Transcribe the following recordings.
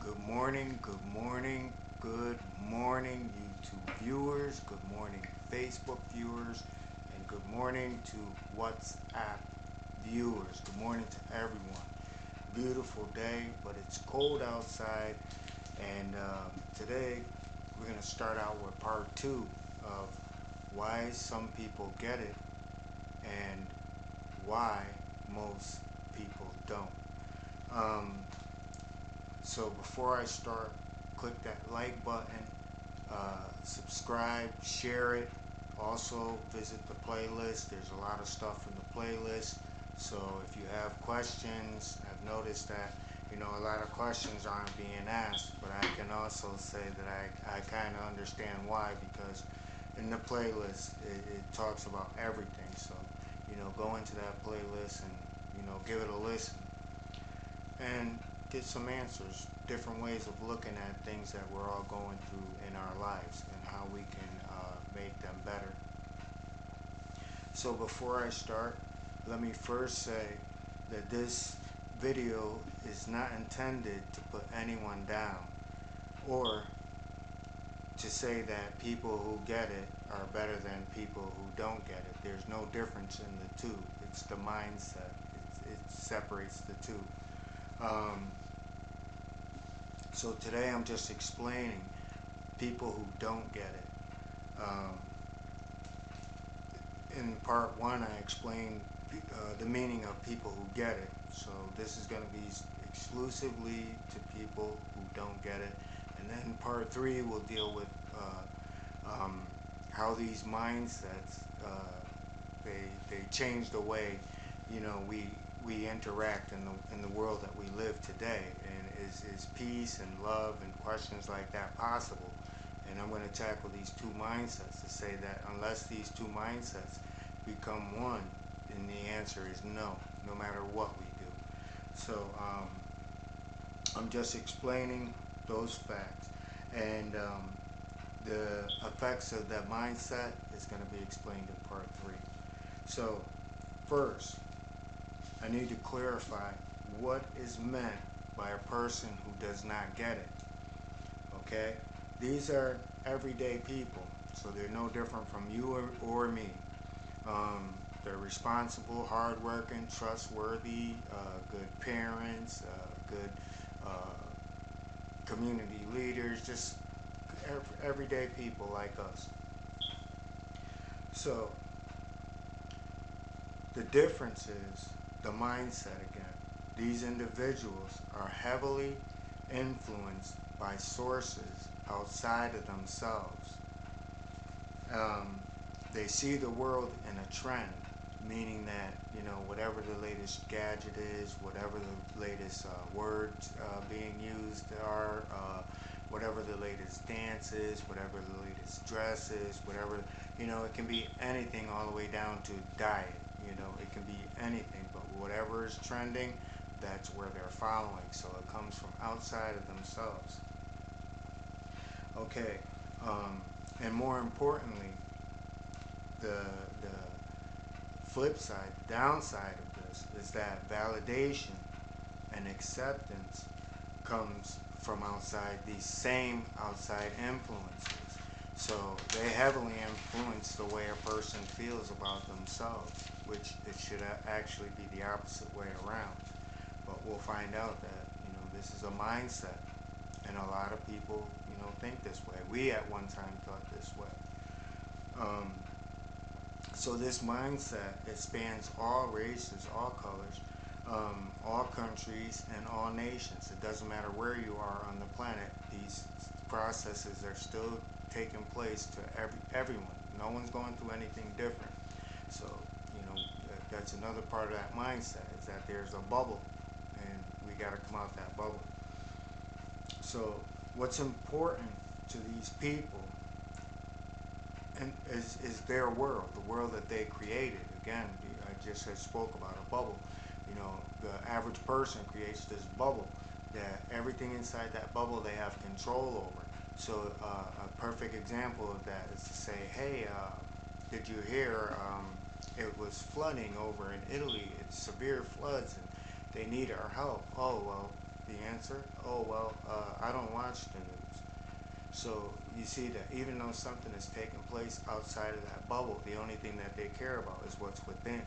Good morning, good morning, good morning, YouTube viewers, good morning, Facebook viewers, and good morning to WhatsApp viewers. Good morning to everyone. Beautiful day, but it's cold outside, and today we're going to start out with part two of why some people get it and why most people don't. So before I start, click that like button, subscribe, share it. Also visit the playlist. There's a lot of stuff in the playlist. So if you have questions, I've noticed that a lot of questions aren't being asked, but I can also say that I kind of understand why, because in the playlist it talks about everything. So go into that playlist and give it a listen and get some answers, different ways of looking at things that we're all going through in our lives and how we can make them better. So before I start, let me first say that this video is not intended to put anyone down or to say that people who get it are better than people who don't get it. There's no difference in the two. It's the mindset. It separates the two. So today I'm just explaining people who don't get it. In part one, I explained the meaning of people who get it. So this is going to be exclusively to people who don't get it. And then part three will deal with how these mindsets they change the way we interact in the world that we live today. And is peace and love and questions like that possible? And I'm going to tackle these two mindsets to say that unless these two mindsets become one, then the answer is no, no matter what we do. So I'm just explaining those facts, and the effects of that mindset is going to be explained in part three. So first, I need to clarify what is meant by a person who does not get it. Okay? These are everyday people, so they're no different from you or me. They're responsible, hardworking, trustworthy, good parents, good community leaders, just everyday people like us. So the difference is the mindset again. These individuals are heavily influenced by sources outside of themselves. They see the world in a trend, meaning that whatever the latest gadget is, whatever the latest words being used are, whatever the latest dance is, whatever the latest dress is, whatever it can be anything all the way down to diet. It can be anything, but whatever is trending, that's where they're following. So it comes from outside of themselves. Okay, and more importantly, the flip side, the downside of this is that validation and acceptance comes from outside these same outside influences. So they heavily influence the way a person feels about themselves, which it should actually be the opposite way around. But we'll find out that this is a mindset, and a lot of people think this way. We at one time thought this way. So this mindset, it spans all races, all colors, all countries, and all nations. It doesn't matter where you are on the planet. These processes are still taking place to everyone. No one's going through anything different. So that's another part of that mindset, is that there's a bubble, and we got to come out that bubble. So what's important to these people and is their world, the world that they created. Again, I just spoke about a bubble. The average person creates this bubble that everything inside that bubble they have control over. So a perfect example of that is to say, hey, did you hear it was flooding over in Italy? It's severe floods and they need our help. Oh, well, the answer? Oh, well, I don't watch the news. So you see that even though something is taking place outside of that bubble, the only thing that they care about is what's within.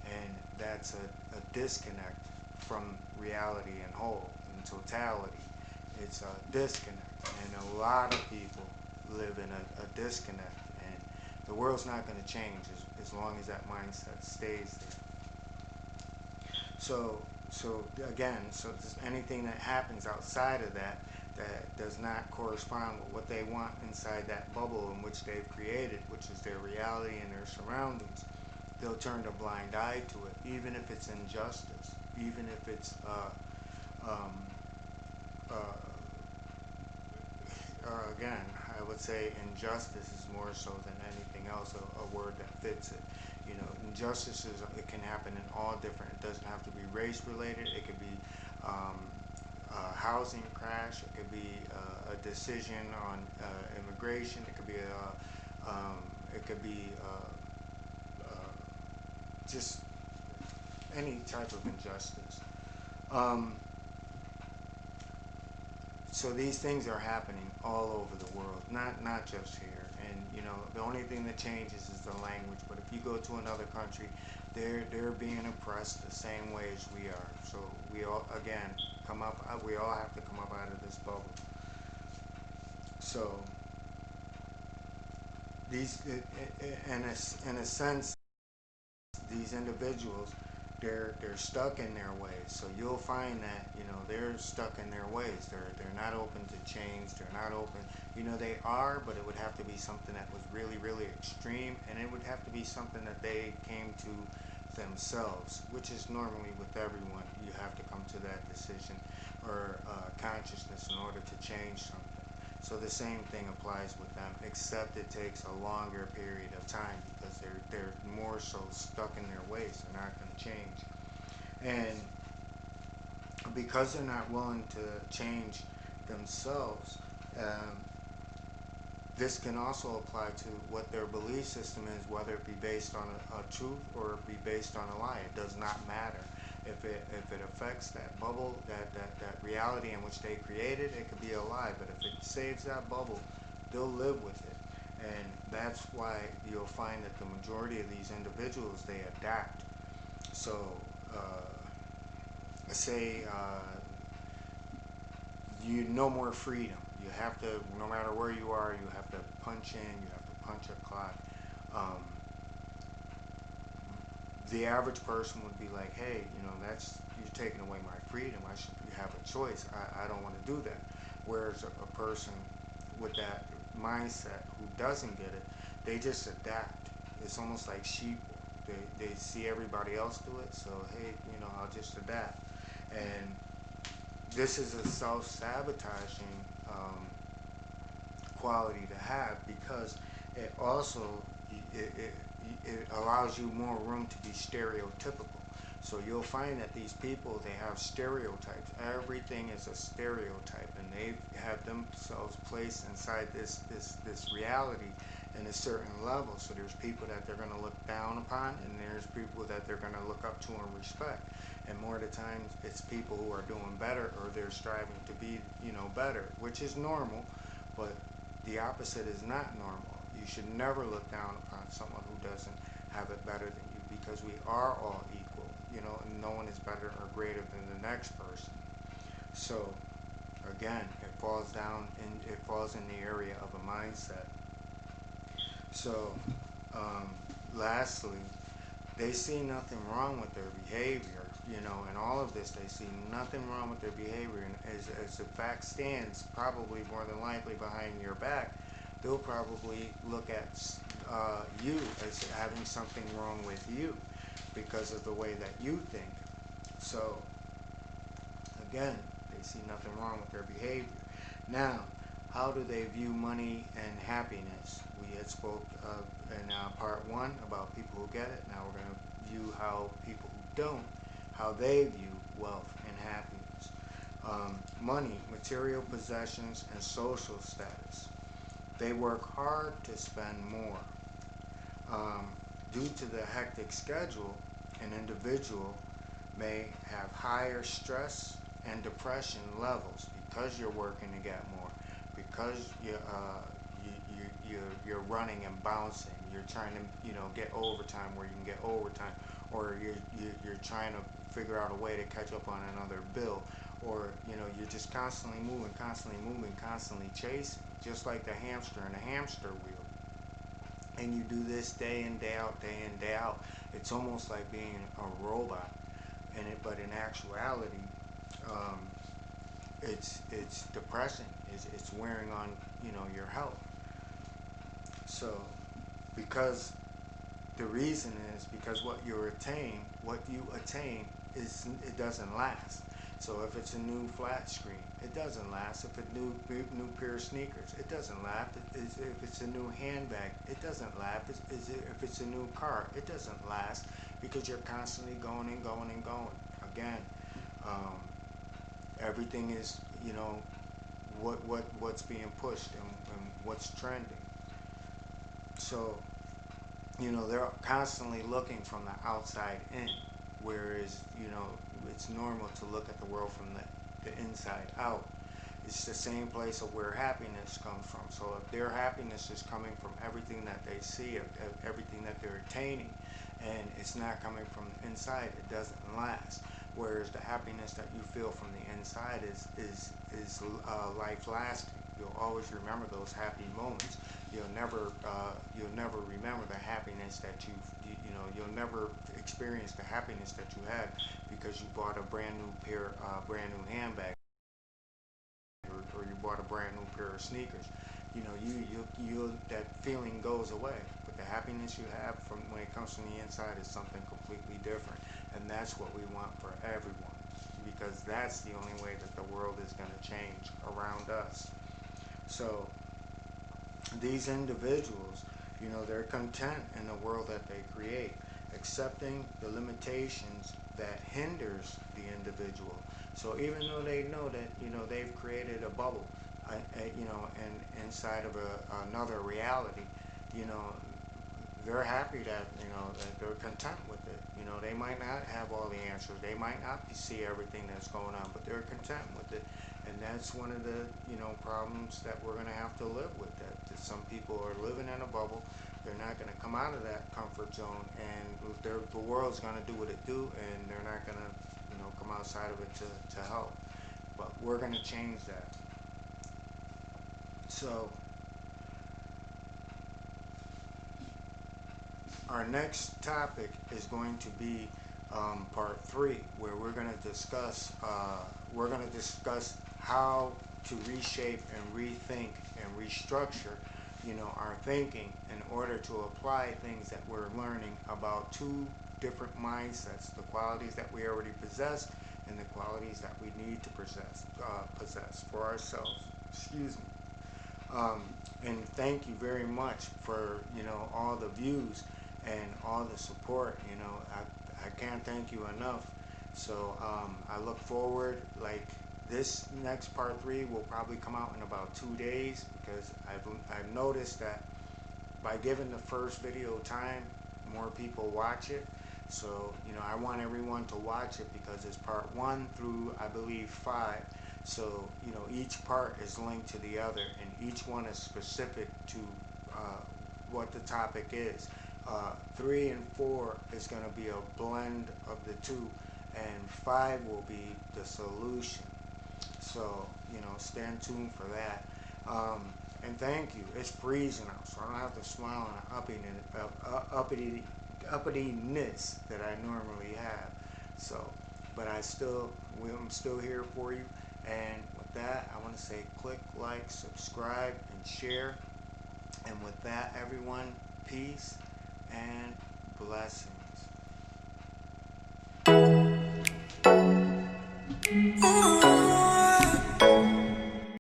And that's a disconnect from reality and whole, in totality. It's a disconnect. And a lot of people live in a disconnect. And the world's not going to change as long as that mindset stays there. So again, so just anything that happens outside of that that does not correspond with what they want inside that bubble in which they've created, which is their reality and their surroundings, they'll turn a blind eye to it, even if it's injustice, even if it's um, uh, again, I would say injustice is more so than anything else a word that fits it. You know, injustices, it can happen in all different, it doesn't have to be race related, it could be a housing crash, it could be a decision on immigration, it could be just any type of injustice. Um, so these things are happening all over the world, not just here. And you know, the only thing that changes is the language. But if you go to another country, they're being oppressed the same way as we are. So we all again come up. We all have to come up out of this bubble. So these, in a sense, these individuals, they're stuck in their ways. So you'll find that they're stuck in their ways. They're not open to change. They're not open. They are, but it would have to be something that was really really extreme, and it would have to be something that they came to themselves, which is normally with everyone. You have to come to that decision or consciousness in order to change something. So the same thing applies with them, except it takes a longer period of time because they're more so stuck in their ways. They're not going to change, and because they're not willing to change themselves, this can also apply to what their belief system is, whether it be based on a truth or it be based on a lie. It does not matter. If it affects that bubble, that reality in which they created, it could be a lie. But if it saves that bubble, they'll live with it. And that's why you'll find that the majority of these individuals, they adapt. So, say you no more freedom. You have to, no matter where you are, you have to punch in. You have to punch a clock. Um, the average person would be like, hey, that's, you're taking away my freedom. I should have a choice. I don't want to do that. Whereas a person with that mindset who doesn't get it, they just adapt. It's almost like sheep. They see everybody else do it, so hey, I'll just adapt. And this is a self-sabotaging quality to have, because it also it allows you more room to be stereotypical. So you'll find that these people, they have stereotypes. Everything is a stereotype, and they have themselves placed inside this reality in a certain level. So there's people that they're going to look down upon, and there's people that they're going to look up to and respect. And more of the times, it's people who are doing better, or they're striving to be, better, which is normal. But the opposite is not normal. You should never look down upon someone who doesn't have it better than you, because we are all equal, and no one is better or greater than the next person. So again, it falls in the area of a mindset. So lastly, they see nothing wrong with their behavior. In all of this, they see nothing wrong with their behavior. And as the fact stands, probably more than likely behind your back, they'll probably look at you as having something wrong with you because of the way that you think. So again, they see nothing wrong with their behavior. Now, how do they view money and happiness? We had spoke in part one about people who get it. Now we're going to view how people who don't, how they view wealth and happiness. Money, material possessions, and social status. They work hard to spend more. Due to the hectic schedule, an individual may have higher stress and depression levels because you're working to get more, because you're running and bouncing. You're trying to get overtime where you can get overtime, or you're trying to figure out a way to catch up on another bill, or you're just constantly moving, constantly chasing, just like the hamster in a hamster wheel. And you do this day in, day out, day in, day out. It's almost like being a robot. But in actuality, it's depressing. It's wearing on your health. So, because the reason is because what you attain it doesn't last. So if it's a new flat screen, it doesn't last. If it's a new pair of sneakers, it doesn't last. If it's a new handbag, it doesn't last. If it's a new car, it doesn't last, because you're constantly going and going and going. Again, everything is what's being pushed and what's trending. So they're constantly looking from the outside in, whereas it's normal to look at the world from the inside out. It's the same place of where happiness comes from. So if their happiness is coming from everything that they see, everything that they're attaining, and it's not coming from the inside, it doesn't last. Whereas the happiness that you feel from the inside is life lasting. You'll always remember those happy moments. You'll never remember the happiness that you'll never experience the happiness that you had because you bought a brand new handbag, or you bought a brand new pair of sneakers. That feeling goes away. But the happiness you have from when it comes from the inside is something completely different, and that's what we want for everyone, because that's the only way that the world is going to change around us. So these individuals, they're content in the world that they create, accepting the limitations that hinders the individual. So even though they know that they've created a bubble, and inside of another reality, they're happy that that they're content with it. They might not have all the answers, they might not see everything that's going on, but they're content with it. And that's one of the problems that we're going to have to live with. That some people are living in a bubble. They're not going to come out of that comfort zone, and the world's going to do what it do, and they're not going to come outside of it to help. But we're going to change that. So our next topic is going to be part 3, where we're going to discuss how to reshape and rethink and restructure our thinking in order to apply things that we're learning about 2 different mindsets: the qualities that we already possess and the qualities that we need to possess for ourselves. Excuse me. And thank you very much for all the views and all the support. I can't thank you enough. So I look forward, like, this next part 3 will probably come out in about 2 days, because I've noticed that by giving the first video time, more people watch it. So I want everyone to watch it, because it's part 1 through, I believe, 5. So each part is linked to the other, and each one is specific to what the topic is. 3 and 4 is going to be a blend of the 2, and 5 will be the solution. So stand tuned for that. And thank you. It's freezing out, so I don't have to smile on uppityness that I normally have. So, but I'm still here for you. And with that, I want to say click like, subscribe, and share. And with that, everyone, peace and blessings.